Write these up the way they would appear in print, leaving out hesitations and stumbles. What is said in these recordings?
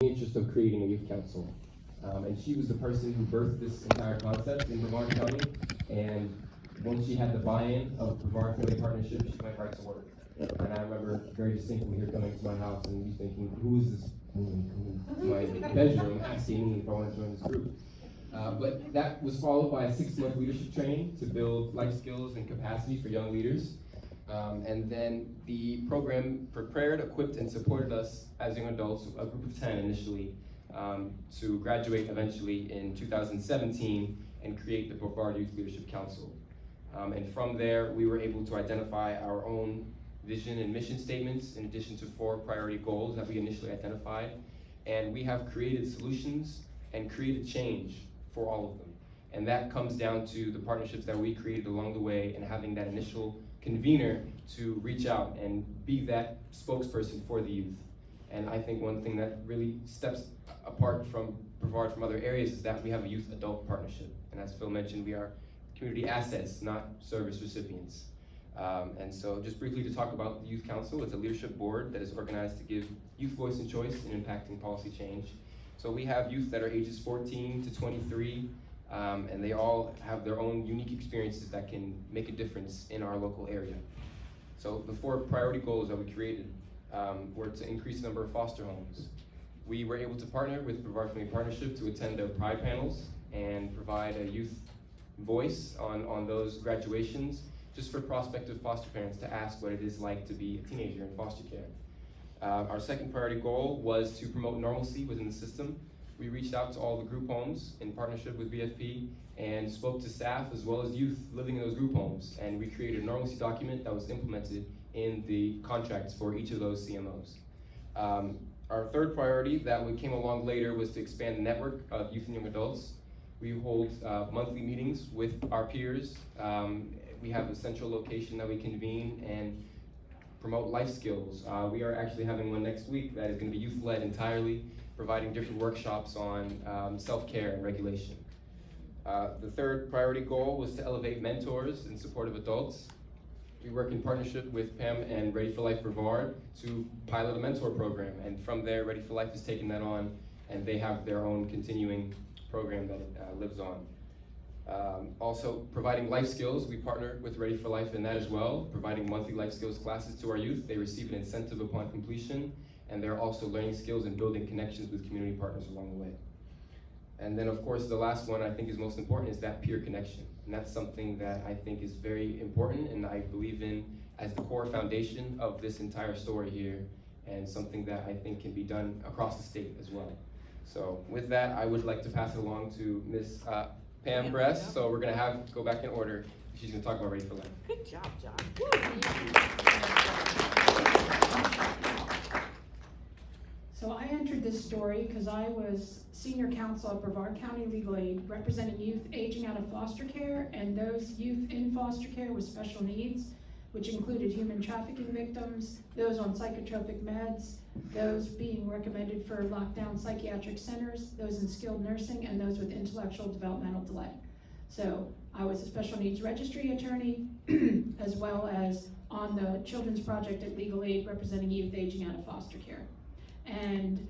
interest of creating a youth council. And she was the person who birthed this entire concept in Brevard County. And once she had the buy-in of Brevard Family Partnership, she went right to work. And I remember very distinctly her coming to my house and me thinking, who is this woman coming to my bedroom asking me if I want to join this group? But that was followed by a 6-month leadership training to build life skills and capacity for young leaders. And then the program prepared, equipped, and supported us as young adults, a group of 10 initially, to graduate eventually in 2017 and create the Brevard Youth Leadership Council. And from there, we were able to identify our own vision and mission statements in addition to 4 priority goals that we initially identified. And we have created solutions and created change for all of them. And that comes down to the partnerships that we created along the way and having that initial convener to reach out and be that spokesperson for the youth. And I think one thing that really steps apart from Brevard from other areas is that we have a youth adult partnership. And as Phil mentioned, we are community assets, not service recipients. And so just briefly to talk about the Youth Council, it's a leadership board that is organized to give youth voice and choice in impacting policy change. So we have youth that are ages 14 to 23, and they all have their own unique experiences that can make a difference in our local area. So the 4 priority goals that we created were to increase the number of foster homes. We were able to partner with Brevard Family Partnership to attend their pride panels and provide a youth voice on those graduations, just for prospective foster parents to ask what it is like to be a teenager in foster care. Our second priority goal was to promote normalcy within the system. We reached out to all the group homes in partnership with BFP and spoke to staff as well as youth living in those group homes. And we created a normalcy document that was implemented in the contracts for each of those CMOs. Our third priority that came along later was to expand the network of youth and young adults. We hold monthly meetings with our peers. We have a central location that we convene and promote life skills. We are actually having one next week that is going to be youth-led entirely, providing different workshops on self-care and regulation. The third priority goal was to elevate mentors in support of adults. We work in partnership with Pam and Ready for Life Brevard to pilot a mentor program, and from there, Ready for Life has taken that on, and they have their own continuing program that lives on. Also, providing life skills, we partner with Ready for Life in that as well, providing monthly life skills classes to our youth. They receive an incentive upon completion, and they're also learning skills and building connections with community partners along the way. And then, of course, the last one I think is most important is that peer connection. And that's something that I think is very important and I believe in as the core foundation of this entire story here, and something that I think can be done across the state as well. So with that, I would like to pass it along to Ms. Pam Bress. So we're gonna go back in order. She's gonna talk about Ready for Life. Good job, John. So I entered this story because I was senior counsel at Brevard County Legal Aid, representing youth aging out of foster care and those youth in foster care with special needs, which included human trafficking victims, those on psychotropic meds, those being recommended for lockdown psychiatric centers, those in skilled nursing, and those with intellectual developmental delay. So I was a special needs registry attorney, as well as on the Children's Project at Legal Aid, representing youth aging out of foster care. And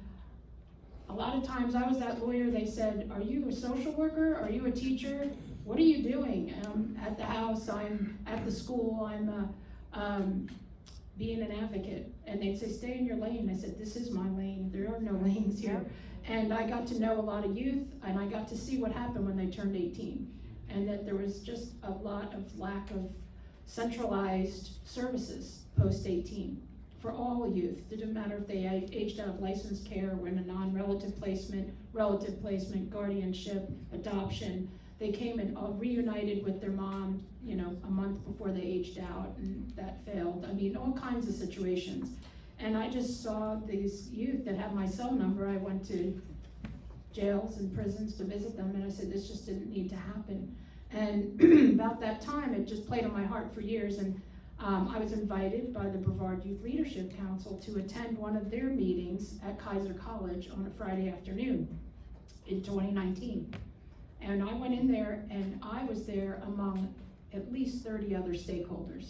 a lot of times I was that lawyer. They said, are you a social worker? Are you a teacher? What are you doing? I'm at the house, I'm at the school, I'm being an advocate. And they'd say, stay in your lane. I said, this is my lane. There are no lanes here. And I got to know a lot of youth, and I got to see what happened when they turned 18. And that there was just a lot of lack of centralized services post-18 for all youth. It didn't matter if they aged out of licensed care, were in a non-relative placement, relative placement, guardianship, adoption. They came and reunited with their mom, a month before they aged out, and that failed. I mean, all kinds of situations. And I just saw these youth that had my cell number. I went to jails and prisons to visit them, and I said, this just didn't need to happen. And about that time, it just played on my heart for years. And I was invited by the Brevard Youth Leadership Council to attend one of their meetings at Kaiser College on a Friday afternoon in 2019. And I went in there, and I was there among at least 30 other stakeholders.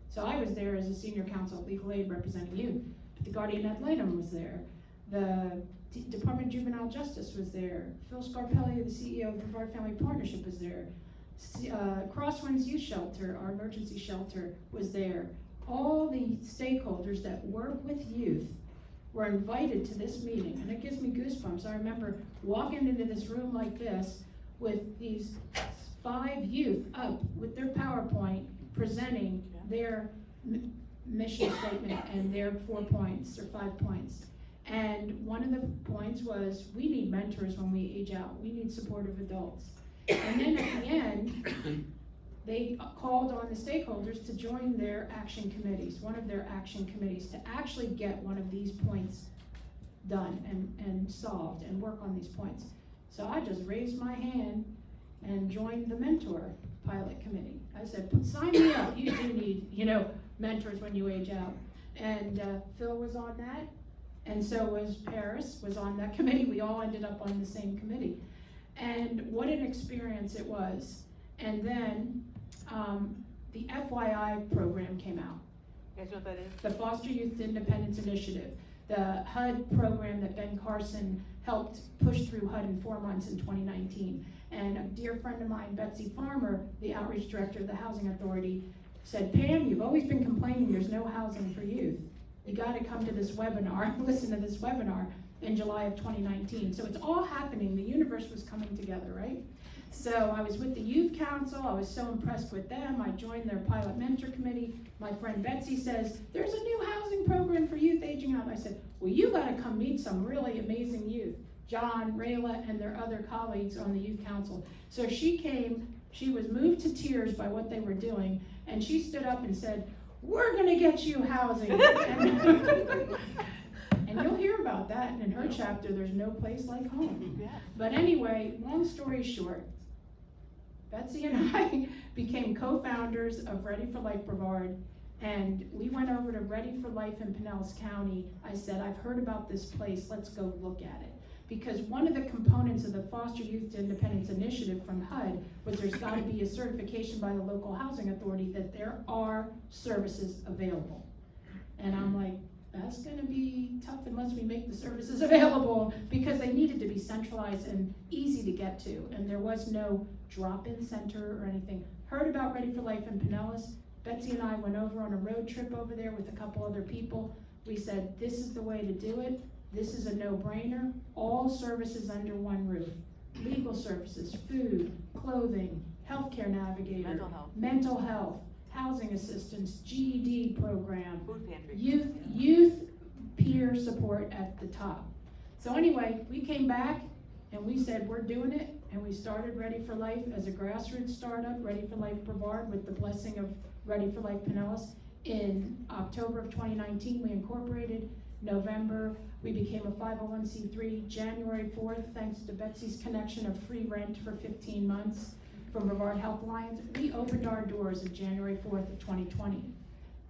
So I was there as a senior counsel at Legal Aid representing youth. The guardian ad litem was there. The Department of Juvenile Justice was there. Phil Scarpelli, the CEO of Brevard Family Partnership, was there. Crosswinds Youth Shelter, our emergency shelter, was there. All the stakeholders that work with youth were invited to this meeting, and it gives me goosebumps. I remember walking into this room like this with these 5 youth up with their PowerPoint presenting their mission statement and their 4 points or 5 points. And one of the points was, we need mentors when we age out. We need supportive adults. And then at the end, they called on the stakeholders to join their action committees, one of their action committees, to actually get one of these points done and solved and work on these points. So I just raised my hand and joined the mentor pilot committee. I said, sign me up, you do need, mentors when you age out. And Phil was on that, and so was Paris, was on that committee. We all ended up on the same committee. And what an experience it was. And then the FYI program came out. You guys know what that is? The Foster Youth Independence Initiative, the HUD program that Ben Carson helped push through HUD in 4 months in 2019. And a dear friend of mine, Betsy Farmer, the outreach director of the Housing Authority, said, Pam, you've always been complaining there's no housing for youth. You gotta come to this webinar, listen to this webinar in July of 2019. So it's all happening, the universe was coming together, right? So I was with the Youth Council, I was so impressed with them, I joined their pilot mentor committee. My friend Betsy says, there's a new housing program for youth aging out. I said, well, you gotta come meet some really amazing youth. John, Rayla, and their other colleagues on the Youth Council. So she came, she was moved to tears by what they were doing, and she stood up and said, we're gonna get you housing. And you'll hear about that, and in her chapter, there's no place like home. Yes. But anyway, long story short, Betsy and I became co-founders of Ready for Life Brevard, and we went over to Ready for Life in Pinellas County. I said, I've heard about this place, let's go look at it. Because one of the components of the Foster Youth Independence Initiative from HUD was there's gotta be a certification by the local housing authority that there are services available. And I'm like, that's gonna be tough unless we make the services available, because they needed to be centralized and easy to get to, and there was no drop-in center or anything. Heard about Ready for Life in Pinellas. Betsy and I went over on a road trip over there with a couple other people. We said, this is the way to do it. This is a no-brainer. All services under one roof. Legal services, food, clothing, healthcare navigator, mental health, housing assistance, GED program, Food pantry. youth peer support at the top. So anyway, we came back and we said, we're doing it, and we started Ready for Life as a grassroots startup, Ready for Life Brevard, with the blessing of Ready for Life Pinellas. In October of 2019, we incorporated. November, we became a 501c3. January 4th, thanks to Betsy's connection of free rent for 15 months from Brevard Health Alliance, we opened our doors of January 4th of 2020.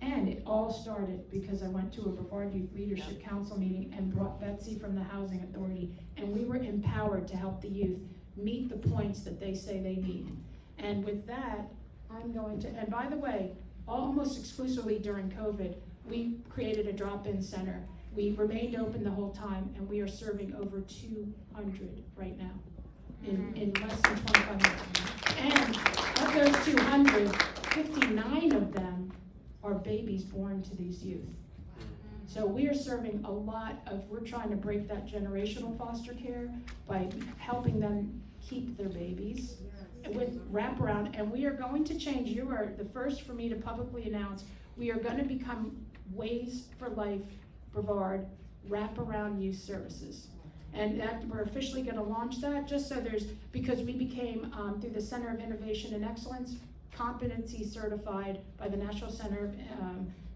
And it all started because I went to a Brevard Youth Leadership Council meeting and brought Betsy from the Housing Authority, and we were empowered to help the youth meet the points that they say they need. And with that, I'm going to, and by the way, almost exclusively during COVID, we created a drop-in center. We remained open the whole time, and we are serving over 200 right now in less than 25 minutes. And of those 200, 59 of them are babies born to these youth. So we are serving a lot of, we're trying to break that generational foster care by helping them keep their babies with wraparound, and we are going to change. You are the first for me to publicly announce, we are gonna become Ways for Life Brevard wraparound youth services. And that we're officially gonna launch that, just so there's, because we became, through the Center of Innovation and Excellence, competency certified by the National Center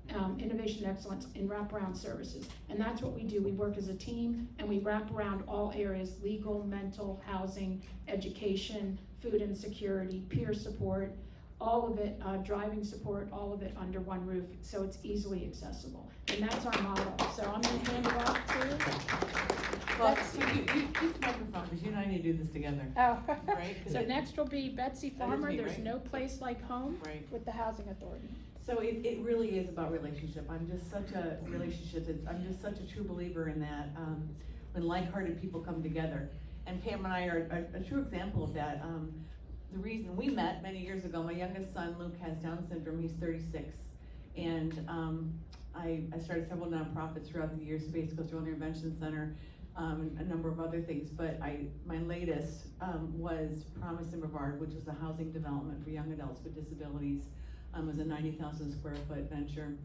of Innovation and Excellence in wraparound services. And that's what we do. We work as a team, and we wrap around all areas: legal, mental, housing, education, food insecurity, peer support, all of it, driving support, all of it under one roof, so it's easily accessible. And that's our model. So I'm gonna hand it off to. Well, you keep the microphone, because you and I need to do this together. Oh. Right? 'Cause So it- next will be Betsy That is Farmer. me, There's right? no place like home Right. with the Housing Authority. So it really is about relationship. I'm just such a relationship. I'm just such a true believer in that. when like-hearted people come together. And Pam and I are a true example of that. The reason we met many years ago, my youngest son, Luke, has Down syndrome, he's 36. And I started several nonprofits throughout the years, Space Coast Early Intervention Center, a number of other things, but my latest was Promise in Brevard, which was a housing development for young adults with disabilities. It was a 90,000 square foot venture,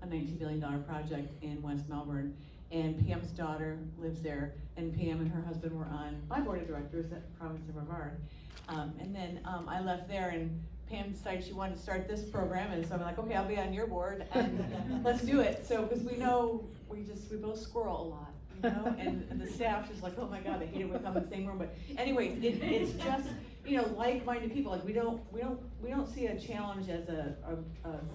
a $19 billion project in West Melbourne. And Pam's daughter lives there, and Pam and her husband were on my board of directors at Promise in Brevard. And then I left there, and Pam decided she wanted to start this program, and so I'm like, okay, I'll be on your board, and let's do it. So, because we know we both squirrel a lot, you know, and the staff's just like, oh my God, they hate it when we come in the same room. But anyways, it's just, you know, like-minded people. Like we don't see a challenge as a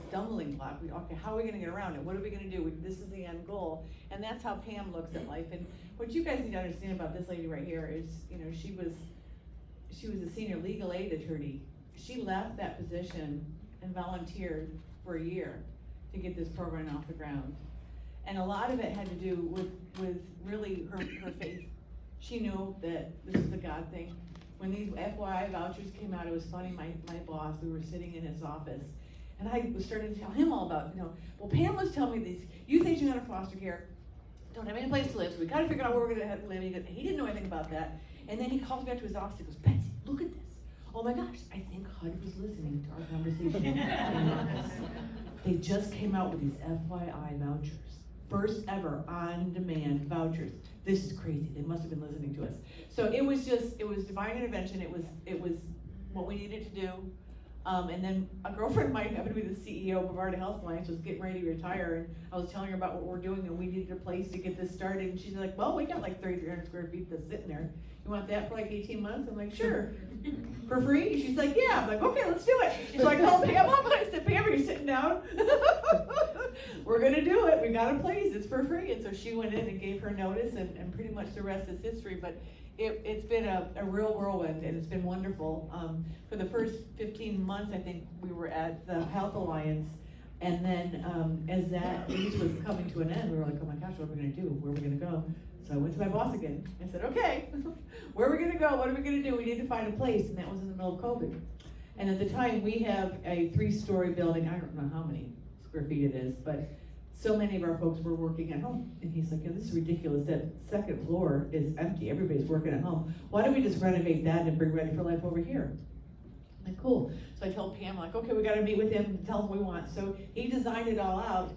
stumbling block. Okay, how are we gonna get around it? What are we gonna do? This is the end goal, and that's how Pam looks at life. And what you guys need to understand about this lady right here is, you know, she was a senior legal aid attorney. She left that position and volunteered for a year to get this program off the ground. And a lot of it had to do with really her faith. She knew that this was a God thing. When these FYI vouchers came out, it was funny, my boss, we were sitting in his office, and I was starting to tell him all about, you know, well, Pam was telling me these youth aging out of foster care don't have any place to live, so we gotta figure out where we're gonna have to live. He didn't know anything about that. And then he calls me back to his office, he goes, Betsy, look at this. Oh my gosh, I think HUD was listening to our conversation in the office. They just came out with these FYI vouchers. First ever on-demand vouchers. This is crazy, they must have been listening to us. So it was divine intervention, it was what we needed to do. And then a girlfriend of mine happened to be the CEO of Brevard Health Alliance, was getting ready to retire, and I was telling her about what we're doing, and we needed a place to get this started, and she's like, well, we got like 3,300 square feet that's sitting there. You want that for like 18 months? I'm like, sure. For free? She's like, yeah. I'm like, okay, let's do it. So I called Pam up and I said, Pam, are you sitting down? We're gonna do it. We got a place, it's for free. And so she went in and gave her notice, and pretty much the rest is history. But it's been a real whirlwind, and it's been wonderful. For the first 15 months, I think we were at the Health Alliance. And then as that lease was coming to an end, we were like, oh my gosh, what are we gonna do? Where are we gonna go? So I went to my boss again. I said, okay, where are we gonna go? What are we gonna do? We need to find a place, and that was in the middle of COVID. And at the time, we have a 3-story building. I don't know how many square feet it is, but so many of our folks were working at home. And he's like, yeah, this is ridiculous. That second floor is empty. Everybody's working at home. Why don't we just renovate that and bring Ready for Life over here? I'm like, cool. So I told Pam, like, okay, we gotta meet with him and tell him what we want. So he designed it all out.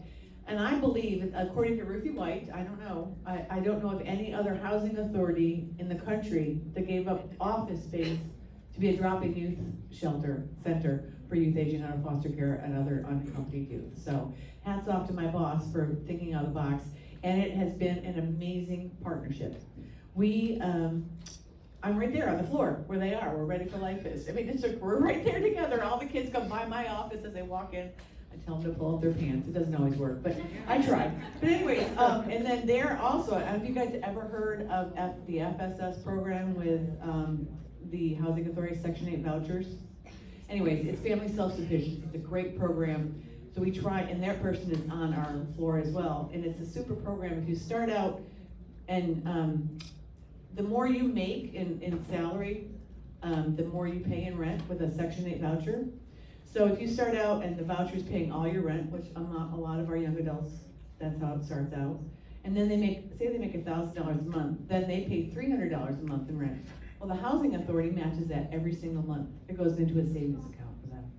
And I believe, according to Ruthie White, I don't know of any other housing authority in the country that gave up office space to be a drop-in youth shelter center for youth aging out of foster care and other unaccompanied youth. So hats off to my boss for thinking out of the box, and it has been an amazing partnership. I'm right there on the floor where they are, where Ready for Life is. I mean, we're right there together. All the kids come by my office as they walk in. I tell them to pull up their pants. It doesn't always work, but I try. But anyways, and then they're also, have you guys ever heard of the FSS program with the Housing Authority Section 8 vouchers? Anyways, it's family self-sufficiency. It's a great program. So we try, and that person is on our floor as well. And it's a super program. If you start out, and the more you make in salary, the more you pay in rent with a Section 8 voucher. So if you start out and the voucher is paying all your rent, which a lot of our young adults, that's how it starts out. And then they make $1,000 a month, then they pay $300 a month in rent. Well, the Housing Authority matches that every single month. It goes into a savings account for them.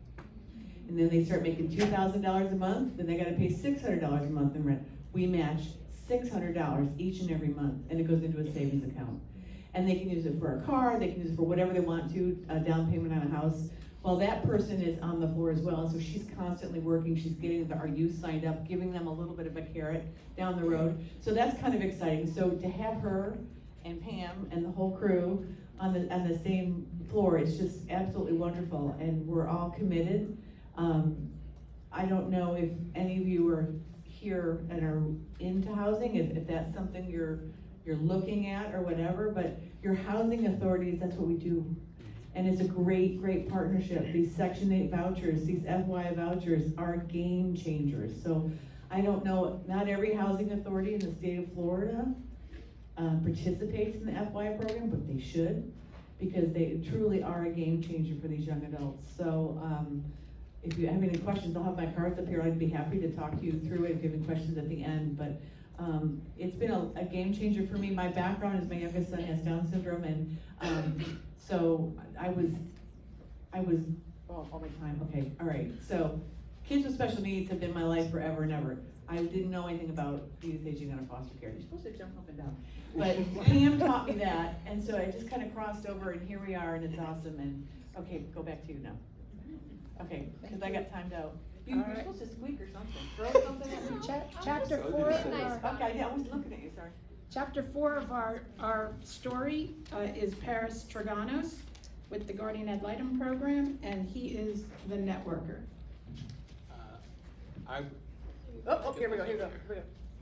And then they start making $2,000 a month, then they gotta pay $600 a month in rent. We match $600 each and every month, and it goes into a savings account. And they can use it for a car, they can use it for whatever they want to, a down payment on a house. Well, that person is on the floor as well, so she's constantly working, she's getting our youth signed up, giving them a little bit of a carrot down the road. So that's kind of exciting. So to have her and Pam and the whole crew on the same floor, it's just absolutely wonderful, and we're all committed. I don't know if any of you are here and are into housing, if that's something you're looking at or whatever, but your housing authorities, that's what we do. And it's a great, great partnership. These Section 8 vouchers, these FY vouchers are game changers. So I don't know, not every housing authority in the state of Florida participates in the FY program, but they should, because they truly are a game changer for these young adults. So, if you have any questions, I'll have my cards up here. I'd be happy to talk you through it if you have any questions at the end. But it's been a game changer for me. My background is my youngest son has Down syndrome, and so I was all my time. Okay, all right. So kids with special needs have been my life forever and ever. I didn't know anything about youth aging out of foster care. You're supposed to jump up and down. But Pam taught me that, and so I just kind of crossed over, and here we are, and it's awesome. And okay, go back to you now. Okay, because I got timed out. You're supposed to squeak or something. Throw something at me. Chapter 4 of our, Okay, yeah, I was looking at you, sorry. Chapter 4 of our story is Paris Traganos with the Guardian Ad Litem program, and he is the networker. Oh, here we go, here we go.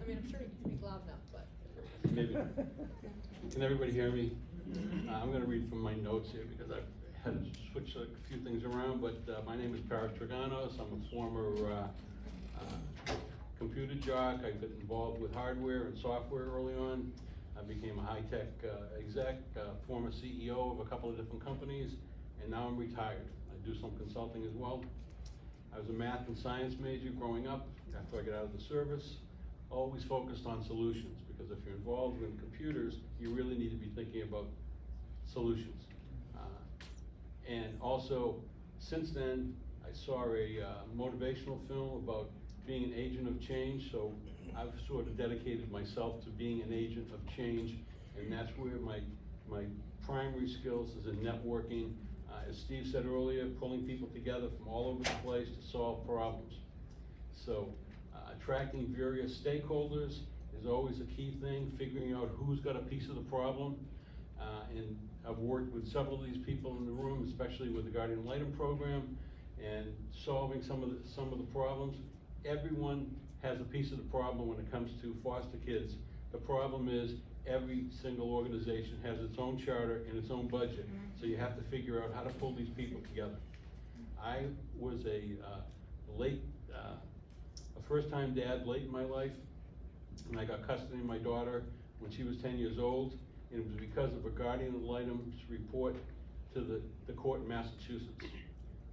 I mean, I'm sure you can speak loud enough, but. Maybe. Can everybody hear me? I'm gonna read from my notes here because I've had to switch a few things around, but my name is Paris Traganos. I'm a former computer jock. I got involved with hardware and software early on. I became a high-tech exec, former CEO of a couple of different companies, and now I'm retired. I do some consulting as well. I was a math and science major growing up after I got out of the service. Always focused on solutions, because if you're involved in computers, you really need to be thinking about solutions. And also, since then, I saw a motivational film about being an agent of change, so I've sort of dedicated myself to being an agent of change, and that's where my primary skills is in networking. As Steve said earlier, pulling people together from all over the place to solve problems. So attracting various stakeholders is always a key thing, figuring out who's got a piece of the problem. And I've worked with several of these people in the room, especially with the Guardian Ad Litem program, and solving some of the problems. Everyone has a piece of the problem when it comes to foster kids. The problem is every single organization has its own charter and its own budget, so you have to figure out how to pull these people together. I was a first-time dad late in my life, and I got custody of my daughter when she was 10 years old, and it was because of a Guardian Ad Litem's report to the court in Massachusetts.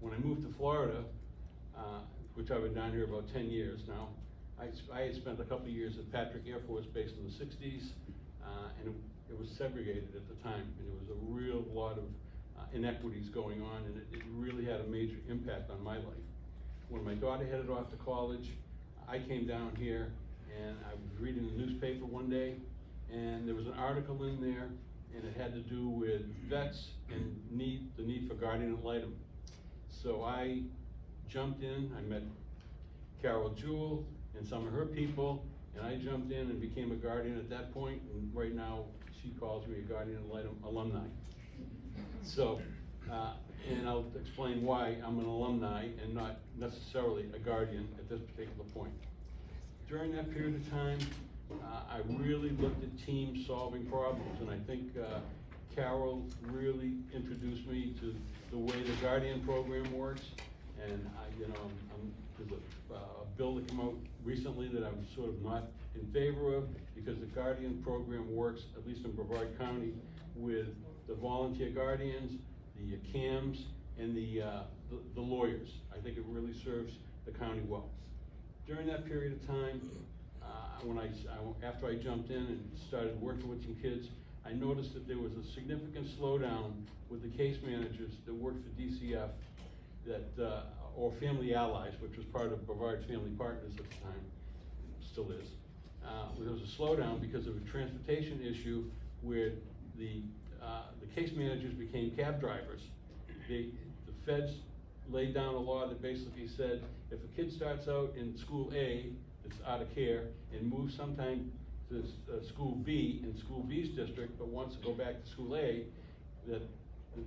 When I moved to Florida, which I've been down here about 10 years now, I had spent a couple of years at Patrick Air Force Base in the 60s, and it was segregated at the time, and there was a real lot of inequities going on, and it really had a major impact on my life. When my daughter headed off to college, I came down here, and I was reading the newspaper one day, and there was an article in there, and it had to do with vets and the need for Guardian Ad Litem. So I jumped in, I met Carol Jewell and some of her people, and I jumped in and became a Guardian at that point, and right now she calls me a Guardian Ad Litem alumni. So, and I'll explain why I'm an alumni and not necessarily a Guardian at this particular point. During that period of time, I really looked at team solving problems, and I think Carol really introduced me to the way the Guardian program works. And there's a bill that came out recently that I'm sort of not in favor of, because the Guardian program works, at least in Brevard County, with the volunteer guardians, the CAMs, and the lawyers. I think it really serves the county well. During that period of time, after I jumped in and started working with some kids, I noticed that there was a significant slowdown with the case managers that worked for DCF, or Family Allies, which was part of Brevard Family Partners at the time, still is. There was a slowdown because of a transportation issue where the case managers became cab drivers. The feds laid down a law that basically said, if a kid starts out in school A, that's out of care, and moves sometime to school B in school B's district, but wants to go back to school A, that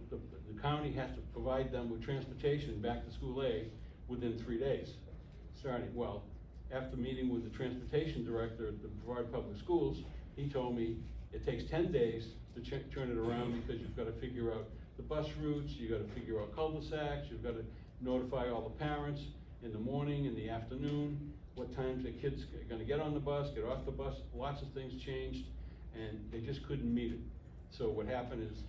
the county has to provide them with transportation back to school A within 3 days. Well, after meeting with the transportation director at the Brevard Public Schools, he told me it takes 10 days to turn it around, because you've got to figure out the bus routes, you've got to figure out cul-de-sacs, you've got to notify all the parents in the morning, in the afternoon, what times the kids are going to get on the bus, get off the bus. Lots of things changed. and they just couldn't meet it. So what happened is,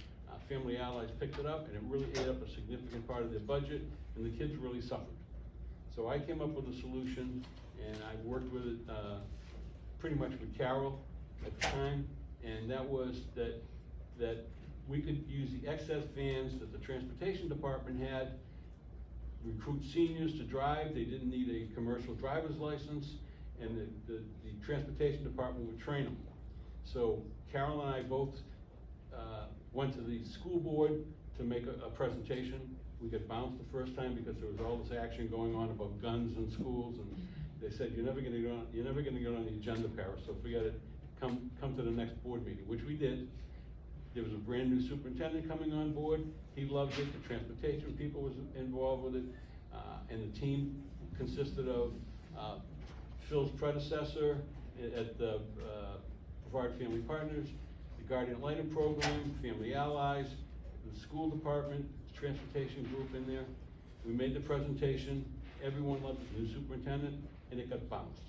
Family Allies picked it up, and it really ate up a significant part of their budget, and the kids really suffered. So I came up with a solution, and I worked with it, pretty much with Carol at the time, and that was that we could use the excess vans that the transportation department had, recruit seniors to drive. They didn't need a commercial driver's license, and the transportation department would train them. So Carol and I both went to the school board to make a presentation. We got bounced the first time because there was all this action going on about guns in schools, and they said, you're never gonna get on the agenda, Paris, so forget it. Come to the next board meeting, which we did. There was a brand new superintendent coming on board. He loved it. The transportation people was involved with it. And the team consisted of Phil's predecessor at the Brevard Family Partners, the Guardian ad Litem program, Family Allies, the school department, the transportation group in there. We made the presentation. Everyone loved the new superintendent, and it got bounced.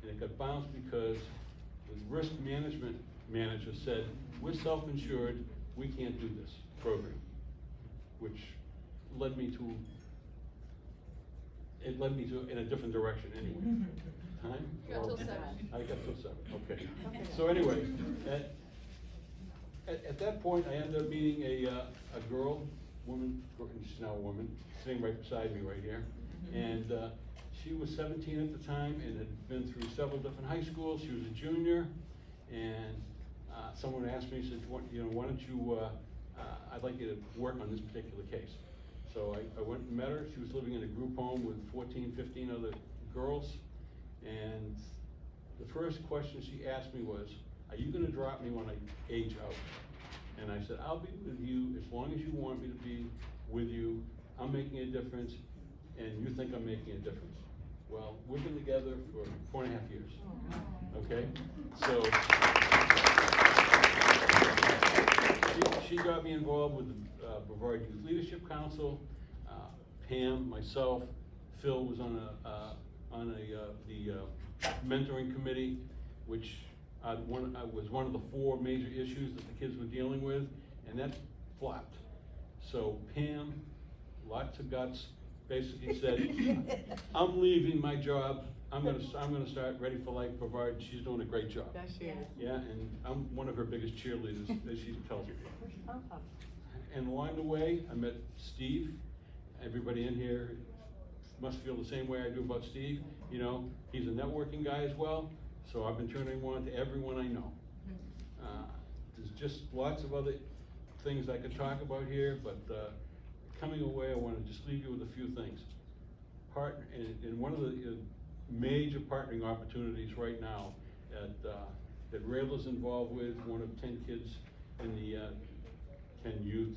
And it got bounced because the risk management manager said, we're self-insured, we can't do this program, which led me to in a different direction anyway. Time? You got till 7. I got till 7, okay. So anyway, at that point, I ended up meeting a woman, she's now a woman, sitting right beside me right here. And she was 17 at the time and had been through several different high schools. She was a junior, and someone asked me, said, why don't you, I'd like you to work on this particular case. So I went and met her. She was living in a group home with 14, 15 other girls. And the first question she asked me was, are you gonna drop me when I age out? And I said, I'll be with you as long as you want me to be with you. I'm making a difference, and you think I'm making a difference. Well, we've been together for 4.5 years, okay? So, she got me involved with the Brevard Youth Leadership Council. Pam, myself, Phil was on the mentoring committee, which was one of the 4 major issues that the kids were dealing with, and that flopped. So Pam, lots of guts, basically said, I'm leaving my job. I'm gonna start Ready for Life Brevard. She's doing a great job. Yes, she is. Yeah, and I'm one of her biggest cheerleaders, as she tells me. And along the way, I met Steve. Everybody in here must feel the same way I do about Steve. You know, he's a networking guy as well, so I've been turning him on to everyone I know. There's just lots of other things I could talk about here, but coming away, I want to just leave you with a few things. And one of the major partnering opportunities right now that Rayla's involved with, one of 10 kids in the 10 youth,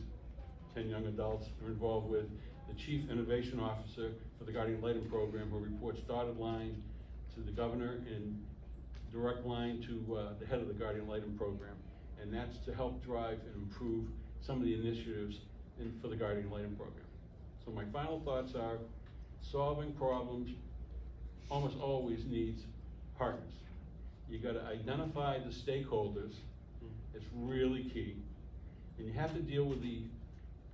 10 young adults are involved with, the Chief Innovation Officer for the Guardian ad Litem program, who reports dotted line to the governor and direct line to the head of the Guardian ad Litem program. And that's to help drive and improve some of the initiatives for the Guardian ad Litem program. So my final thoughts are, solving problems almost always needs partners. You gotta identify the stakeholders. It's really key. And you have to deal with the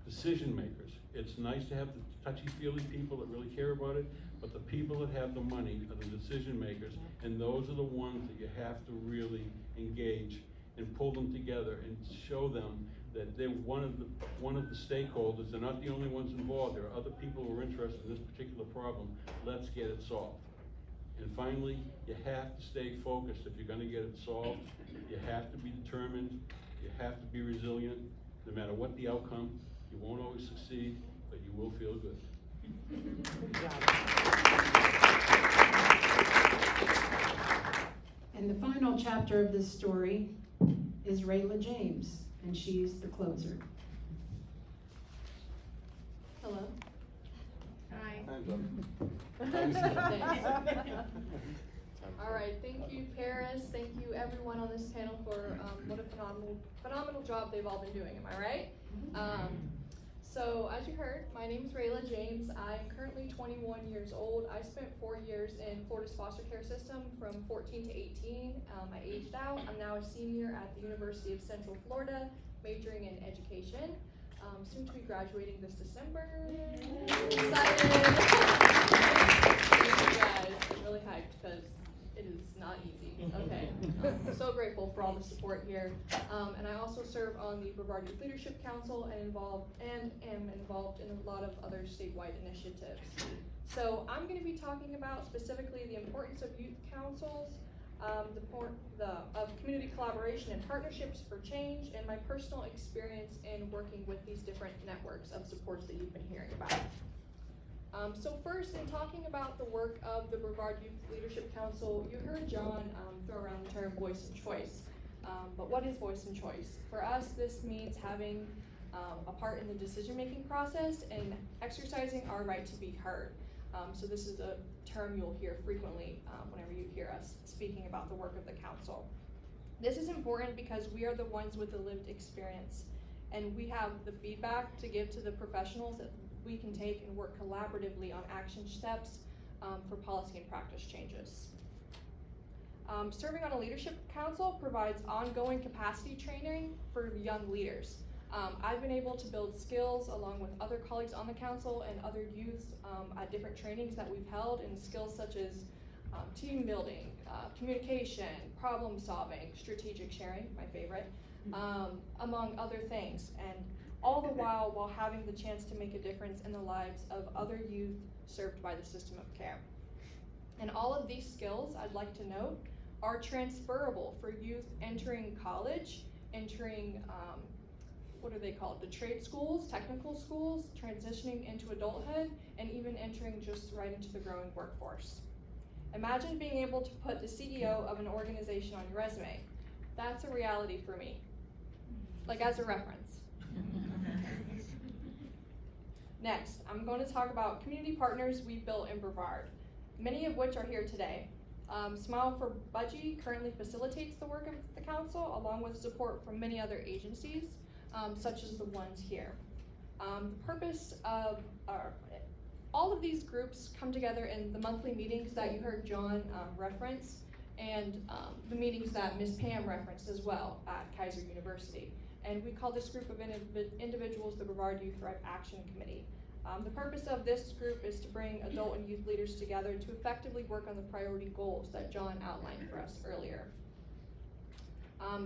decision makers. It's nice to have the touchy-feely people that really care about it, but the people that have the money are the decision makers, and those are the ones that you have to really engage and pull them together and show them that they're one of the stakeholders. They're not the only ones involved. There are other people who are interested in this particular problem. Let's get it solved. And finally, you have to stay focused if you're gonna get it solved. You have to be determined. You have to be resilient. No matter what the outcome, you won't always succeed, but you will feel good. And the final chapter of this story is Rayla James, and she's the closer. Hello. Hi. All right, thank you, Paris. Thank you, everyone on this panel, for what a phenomenal job they've all been doing. Am I right? So, as you heard, my name is Rayla James. I am currently 21 years old. I spent 4 years in Florida's foster care system from 14 to 18. I aged out. I'm now a senior at the University of Central Florida, majoring in education. Soon to be graduating this December. Excited! Thank you guys. I'm really hyped because it is not easy. Okay. I'm so grateful for all the support here. And I also serve on the Brevard Youth Leadership Council and am involved in a lot of other statewide initiatives. So I'm going to be talking about specifically the importance of youth councils, of community collaboration and partnerships for change, and my personal experience in working with these different networks of supports that you've been hearing about. So first, in talking about the work of the Brevard Youth Leadership Council, you heard John throw around the term voice and choice. But what is voice and choice? For us, this means having a part in the decision-making process and exercising our right to be heard. So this is a term you'll hear frequently whenever you hear us speaking about the work of the council. This is important because we are the ones with the lived experience, and we have the feedback to give to the professionals that we can take and work collaboratively on action steps for policy and practice changes. Serving on a leadership council provides ongoing capacity training for young leaders. I've been able to build skills along with other colleagues on the council and other youth at different trainings that we've held, in skills such as team building, communication, problem solving, strategic sharing, my favorite, among other things. And all the while having the chance to make a difference in the lives of other youth served by the system of care. And all of these skills, I'd like to note, are transferable for youth entering college, entering, what are they called? The trade schools, technical schools, transitioning into adulthood, and even entering just right into the growing workforce. Imagine being able to put the CEO of an organization on your resume. That's a reality for me, like as a reference. Next, I'm going to talk about community partners we've built in Brevard, many of which are here today. Smile for Budgie currently facilitates the work of the council, along with support from many other agencies, such as the ones here. The purpose of all of these groups come together in the monthly meetings that you heard John reference, and the meetings that Ms. Pam referenced as well at Kaiser University. And we call this group of individuals the Brevard Youth Thrive Action Committee. The purpose of this group is to bring adult and youth leaders together to effectively work on the priority goals that John outlined for us earlier.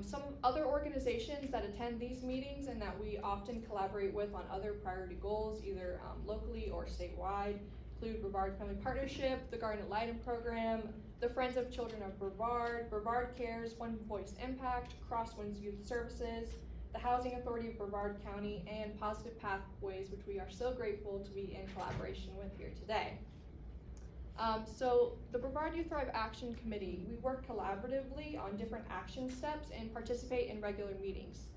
Some other organizations that attend these meetings and that we often collaborate with on other priority goals, either locally or statewide, include Brevard Family Partnership, the Garnet Lighten Program, the Friends of Children of Brevard, Brevard Cares, One Voice Impact, Crosswinds Youth Services, the Housing Authority of Brevard County, and Positive Pathways, which we are so grateful to be in collaboration with here today. So the Brevard Youth Thrive Action Committee, we work collaboratively on different action steps and participate in regular meetings.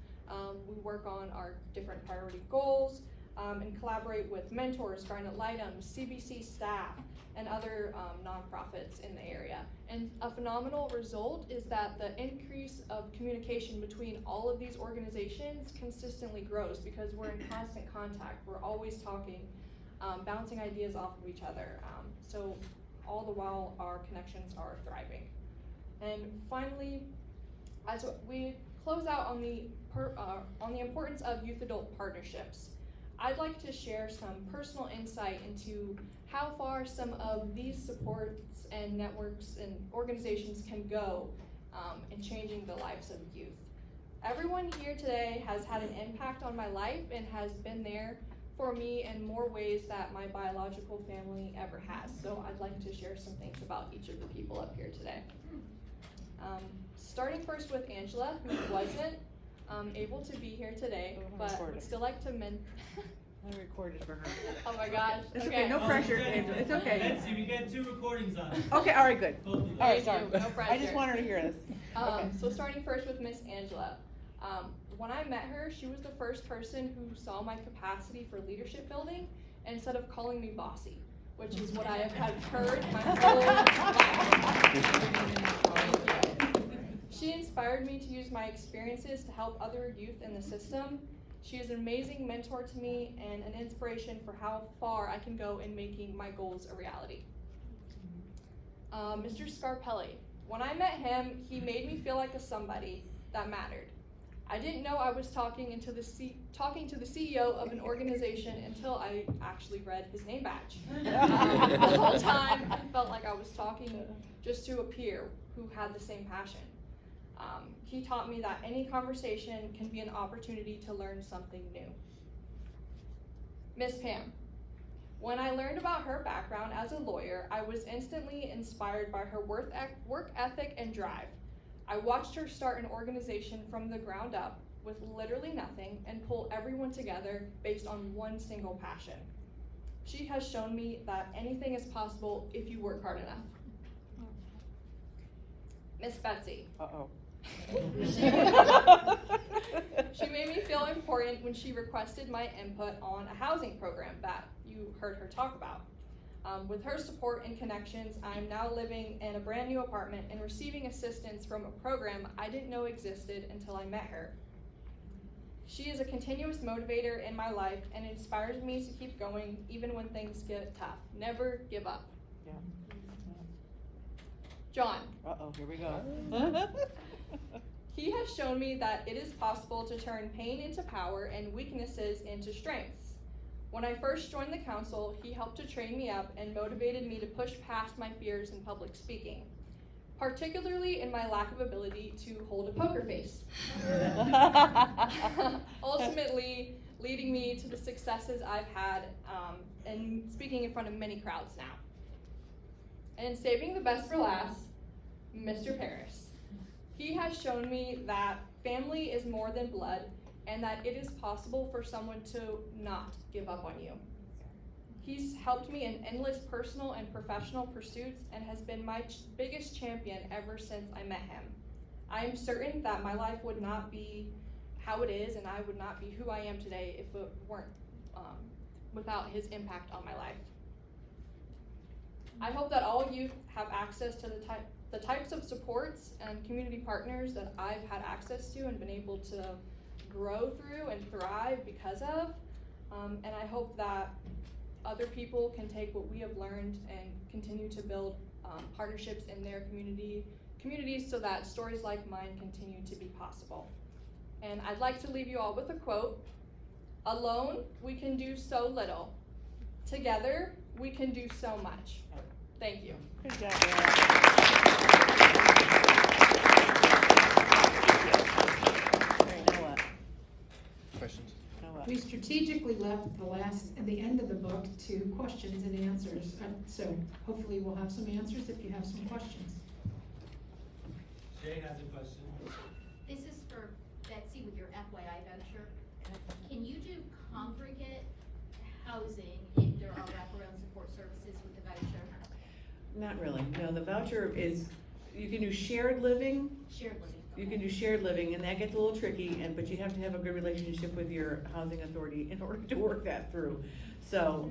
We work on our different priority goals and collaborate with mentors, Garnet Lighten, CBC staff, and other nonprofits in the area. And a phenomenal result is that the increase of communication between all of these organizations consistently grows because we're in constant contact. We're always talking, bouncing ideas off of each other. So all the while our connections are thriving. And finally, as we close out on the importance of youth-adult partnerships, I'd like to share some personal insight into how far some of these supports and networks and organizations can go in changing the lives of youth. Everyone here today has had an impact on my life and has been there for me in more ways that my biological family ever has. So I'd like to share some things about each of the people up here today. Starting first with Angela, who wasn't able to be here today, but would still like to I recorded for her. Oh my gosh. It's okay, no pressure, Angela, it's okay. Betsy, we got 2 recordings on it. Okay, all right, good. Both of them. All right, Thank sorry. you, no I just pressure. wanted to hear this. Okay. So starting first with Miss Angela. When I met her, she was the first person who saw my capacity for leadership building instead of calling me bossy, which is what I have had heard my whole life. She inspired me to use my experiences to help other youth in the system, She is an amazing mentor to me and an inspiration for how far I can go in making my goals a reality. Mr. Scarpelli. When I met him, he made me feel like a somebody that mattered. I didn't know I was talking to the CEO of an organization until I actually read his name badge. The whole time, I felt like I was talking just to a peer who had the same passion. He taught me that any conversation can be an opportunity to learn something new. Miss Pam. When I learned about her background as a lawyer, I was instantly inspired by her work ethic and drive. I watched her start an organization from the ground up with literally nothing and pull everyone together based on one single passion. She has shown me that anything is possible if you work hard enough. Miss Betsy. Uh-oh. She made me feel important when she requested my input on a housing program that you heard her talk about. With her support and connections, I'm now living in a brand new apartment and receiving assistance from a program I didn't know existed until I met her. She is a continuous motivator in my life and inspires me to keep going even when things get tough. Never give up. Yeah. John. Uh-oh, here we go. He has shown me that it is possible to turn pain into power and weaknesses into strengths. When I first joined the council, he helped to train me up and motivated me to push past my fears in public speaking, particularly in my lack of ability to hold a poker face. Ultimately, leading me to the successes I've had and speaking in front of many crowds now. And saving the best for last, Mr. Paris. He has shown me that family is more than blood and that it is possible for someone to not give up on you. He's helped me in endless personal and professional pursuits and has been my biggest champion ever since I met him. I am certain that my life would not be how it is and I would not be who I am today if it weren't without his impact on my life. I hope that all youth have access to the types of supports and community partners that I've had access to and been able to grow through and thrive because of. And I hope that other people can take what we have learned and continue to build partnerships in their communities so that stories like mine continue to be possible. And I'd like to leave you all with a quote. Alone, we can do so little. Together, we can do so much. Thank you. Good job, Now what? Questions? Now what? We strategically left the end of the book to questions and answers, so hopefully we'll have some answers if you have some questions. Jay has a question. This is for Betsy with your FYI voucher. Can you do congregate housing if there are wraparound support services with the voucher? Not really, no, the voucher is, you can do shared living, Shared living. you can do shared living, and that gets a little tricky, but you have to have a good relationship with your housing authority in order to work that through. So,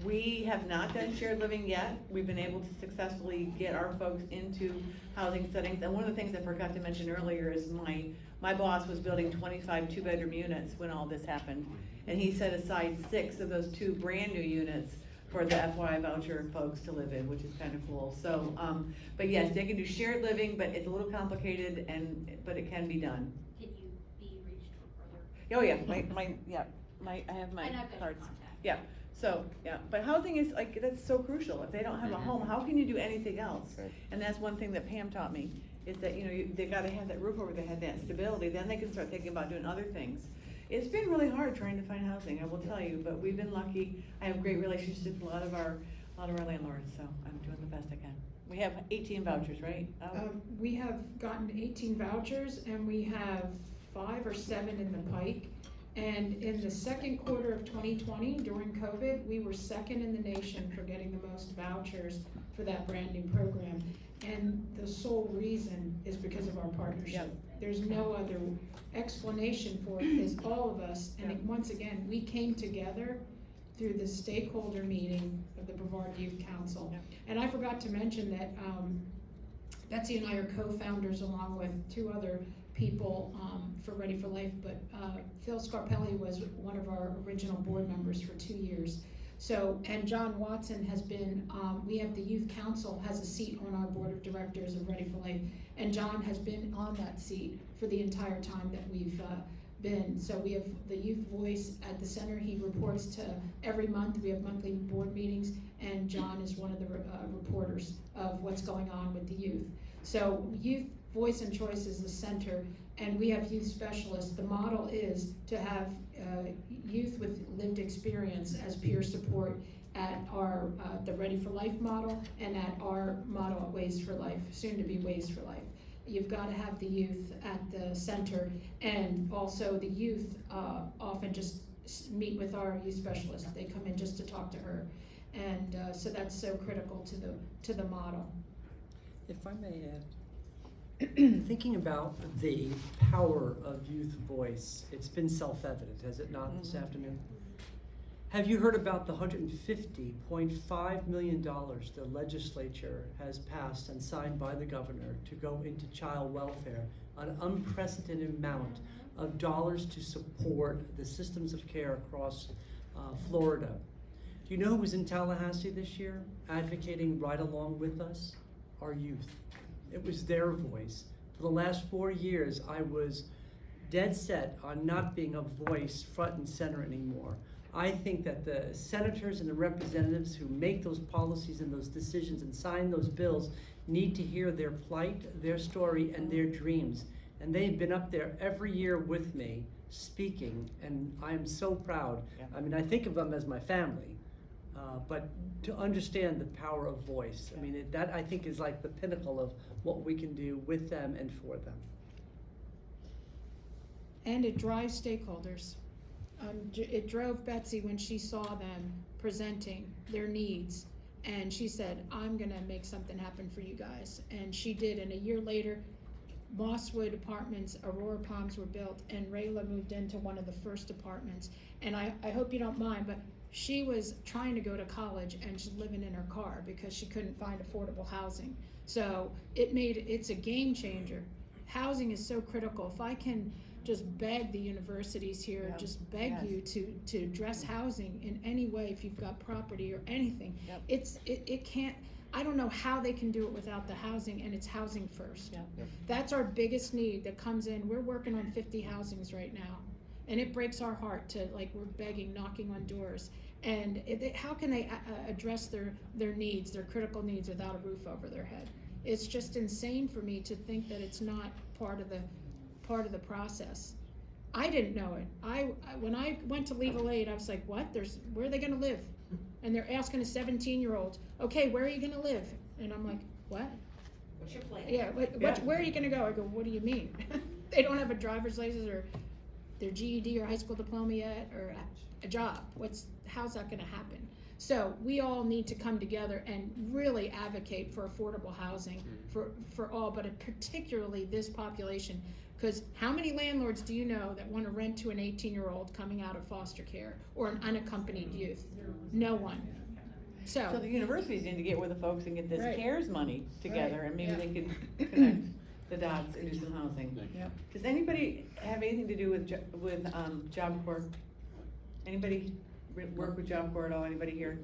we have not done shared living yet. We've been able to successfully get our folks into housing settings, and one of the things I forgot to mention earlier is my boss was building 25 two-bedroom units when all this happened, and he set aside 6 of those 2 brand new units for the FYI voucher folks to live in, which is kind of cool. So, but yes, they can do shared living, but it's a little complicated, but it can be done. Can you be reached for further? Oh yeah, I have my And I've got your cards. contact. Yeah, so, yeah, but housing is like, that's so crucial. If they don't have a home, how can you do anything else? Right. And that's one thing that Pam taught me, is that, they gotta have that roof over their head, that stability, then they can start thinking about doing other things. It's been really hard trying to find housing, I will tell you, but we've been lucky. I have great relationships with a lot of our landlords, so I'm doing the best I can. We have 18 vouchers, right? We have gotten 18 vouchers and we have 5 or 7 in the pike. And in the second quarter of 2020, during COVID, we were second in the nation for getting the most vouchers for that brand new program. And the sole reason is because of our partnership. Yep. There's no other explanation for it, is all of us, and once again, we came together through the stakeholder meeting of the Brevard Youth Council. Yep. And I forgot to mention that Betsy and I are co-founders along with 2 other people, for Ready for Life, but, Phil Scarpelli was one of our original board members for 2 years. So, and John Watson has been, we have the Youth Council has a seat on our board of directors of Ready for Life, and John has been on that seat for the entire time that we've, been. So we have the youth voice at the center. He reports to every month. We have monthly board meetings, and John is one of the reporters of what's going on with the youth. So youth voice and choice is the center, and we have youth specialists. The model is to have youth with lived experience as peer support at our the Ready for Life model and at our model at Ways for Life, soon to be Ways for Life. You've got to have the youth at the center, and also the youth often just meet with our youth specialist. They come in just to talk to her, and so that's so critical to the model. If I may add, thinking about the power of youth voice, it's been self-evident, has it not, this afternoon? Have you heard about the $150.5 million the legislature has passed and signed by the governor to go into child welfare, an unprecedented amount of dollars to support the systems of care across Florida? Do you know who was in Tallahassee this year advocating right along with us? Our youth. It was their voice. For the last 4 years, I was dead set on not being a voice front and center anymore. I think that the senators and the representatives who make those policies and those decisions and sign those bills need to hear their plight, their story, and their dreams. And they've been up there every year with me speaking, and I am so proud. Yeah. I mean, I think of them as my family, but to understand the power of voice, I mean, that I think is like the pinnacle of what we can do with them and for them. And it drives stakeholders. It drove Betsy when she saw them presenting their needs, and she said, I'm gonna make something happen for you guys. And she did, and a year later, Mosswood Apartments, Aurora Palms were built, and Rayla moved into one of the first apartments. And I hope you don't mind, but she was trying to go to college and she's living in her car because she couldn't find affordable housing. So it's a game changer. Housing is so critical. If I can just beg the universities here, Yep. just beg Yes. you to address housing in any way if you've got property or anything. Yep. It can't, I don't know how they can do it without the housing, and it's housing first. Yep. Yep. That's our biggest need that comes in. We're working on 50 housings right now, and it breaks our heart to, like, we're begging, knocking on doors. And how can they address their needs, their critical needs, without a roof over their head? It's just insane for me to think that it's not part of the process. I didn't know it. When I went to legal aid, I was like, what? Where are they gonna live? And they're asking a 17-year-old, okay, where are you gonna live? And I'm like, what? What's your plan? Yeah, where are you gonna go? I go, what do you mean? They don't have a driver's license or their GED or high school diploma yet, or a job. How's that gonna happen? So we all need to come together and really advocate for affordable housing for all, but particularly this population. Because how many landlords do you know that want to rent to an 18-year-old coming out of foster care or an unaccompanied youth? No one. So the universities need to get with the folks and get this Right. CARES money together, Right. and maybe Yeah. they could connect the dots and do some housing. Thank you. Yep. Does anybody have anything to do with Job Corps? Anybody work with Job Corps at all? Anybody here?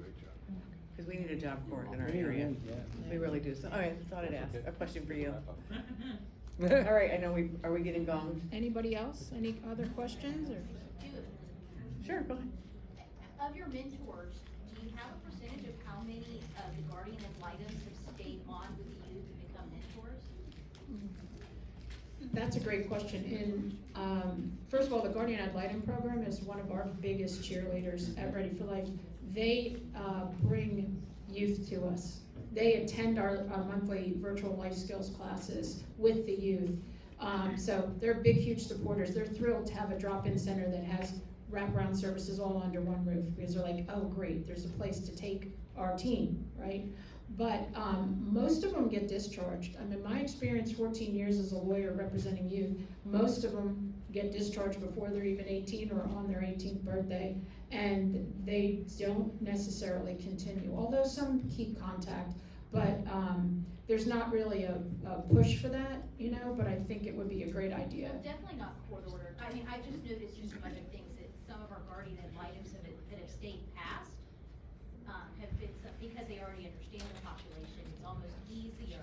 Because we need a Job Corps in our area. We really do. So, I thought I'd ask a question for you. All right, I know are we getting gonged? Anybody else? Any other questions or? Sure, go ahead. Of your mentors, do you have a percentage of how many of the guardian ad litem have stayed on with the youth and become mentors? That's a great question. And first of all, the Guardian Ad Litem program is one of our biggest cheerleaders at Ready for Life. They bring youth to us. They attend our monthly virtual life skills classes with the youth. So they're big, huge supporters. They're thrilled to have a drop-in center that has wraparound services all under one roof, because they're like, oh great, there's a place to take our team, right? But most of them get discharged. I mean, my experience, 14 years as a lawyer representing youth, most of them get discharged before they're even 18 or on their 18th birthday, and they don't necessarily continue. Although some keep contact, but, there's not really a push for that, but I think it would be a great idea. Definitely not court ordered. I mean, I just noticed just a bunch of things that some of our guardian ad litem that have stayed past, have been some, because they already understand the population, it's almost easier.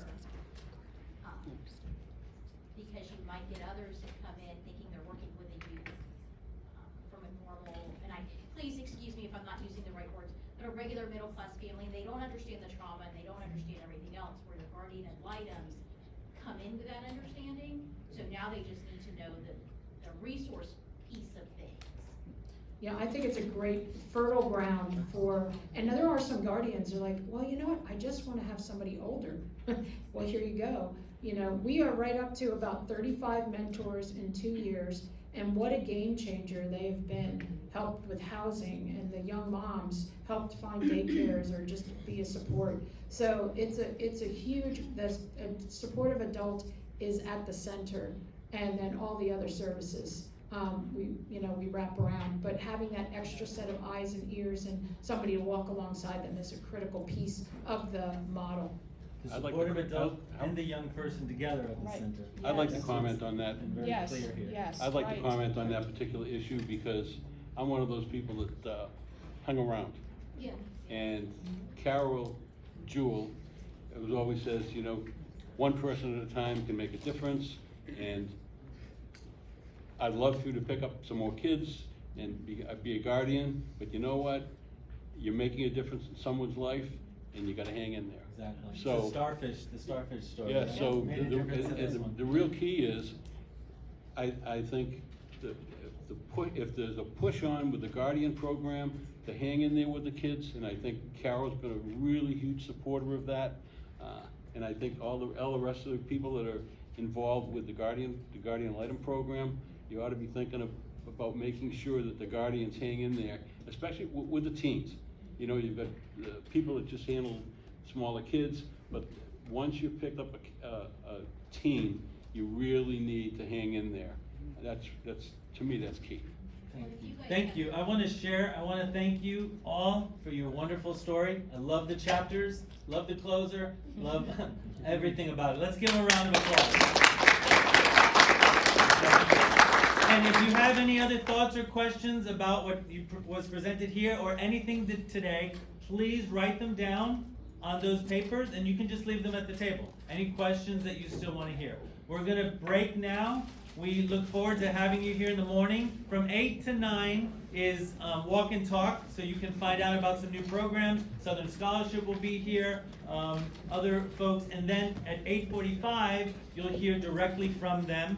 Because you might get others that come in thinking they're working with a youth, from a normal, and please excuse me if I'm not using the right words, but a regular middle class family, and they don't understand the trauma and they don't understand everything else, where the guardian ad litems come in with that understanding, so now they just need to know the resource piece of things. Yeah, I think it's a great fertile ground for, and there are some guardians who are like, well, you know what, I just wanna have somebody older. Well, here you go. We are right up to about 35 mentors in 2 years, and what a game changer they've been. Helped with housing, and the young moms helped find daycares or just be a support. So it's a huge, a supportive adult is at the center, and then all the other services, we wrap around. But having that extra set of eyes and ears and somebody to walk alongside them is a critical piece of the model. The I'd like supportive to- adult and the young person together at the Right. center. I'd like to Yes. comment on that. And very Yes, clear here. yes, I'd like to right. comment on that particular issue because I'm one of those people that hung around. Yeah. And Carol Jewell, it was always says, one person at a time can make a difference. And I'd love for you to pick up some more kids and be a guardian, but you know what? You're making a difference in someone's life, and you gotta hang in there. Exactly. It's So- the starfish story. Yeah, so Made a difference in this one. the real key is, I think that if there's a push on with the Guardian program to hang in there with the kids, and I think Carol's been a really huge supporter of that. And I think all the rest of the people that are involved with the Guardian Litem program, you ought to be thinking about making sure that the guardians hang in there, especially with the teens. You've got people that just handle smaller kids, but once you've picked up a teen, you really need to hang in there. That's to me, that's key. Thank you. I want to thank you all for your wonderful story. I love the chapters, love the closer, love everything about it. Let's give them a round of applause. And if you have any other thoughts or questions about what was presented here or anything today, please write them down on those papers and you can just leave them at the table. Any questions that you still want to hear. We're going to break now. We look forward to having you here in the morning. From 8 to 9 is walk and talk, so you can find out about some new programs. Southern Scholarship will be here, other folks, and then at 8:45 you'll hear directly from them,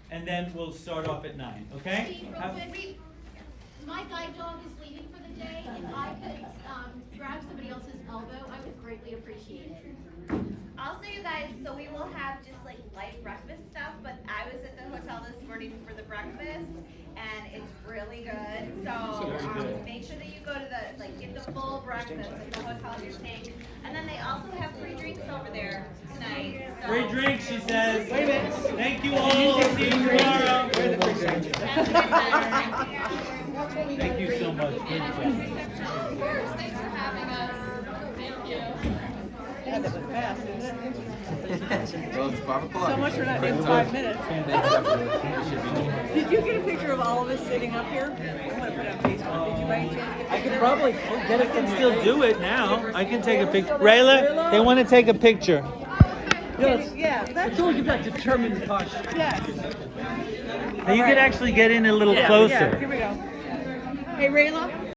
and then we'll start off at 9. Okay? Steve, real quick, my guide dog is leaving for the day. If I could grab somebody else's elbow, I would greatly appreciate it. Also, you guys, so we will have just like light breakfast stuff, but I was at the hotel this morning for the breakfast, and it's really good. So Very good. make sure that you go to get the full breakfast at the hotel you're staying. And then they also have free drinks over there tonight. So. Free drinks, she says. Wait a minute. Thank you all. See you tomorrow. Thank you so much. Good job. Of course, thanks for having us. Thank you. Yeah, that was fast, isn't it? Well, it's 5 o'clock. So much for not doing 5 minutes. Did you get a picture of all of us sitting up here? I want to put it on Facebook. Did you by any chance get a I picture? could probably get it and still do it now. I can take a picture. Rayla, they want to take a picture. Yeah, that's Until you've got determined posture. yes. Now you could actually get in a little Yeah, closer. yeah, here we go. Hey, Rayla,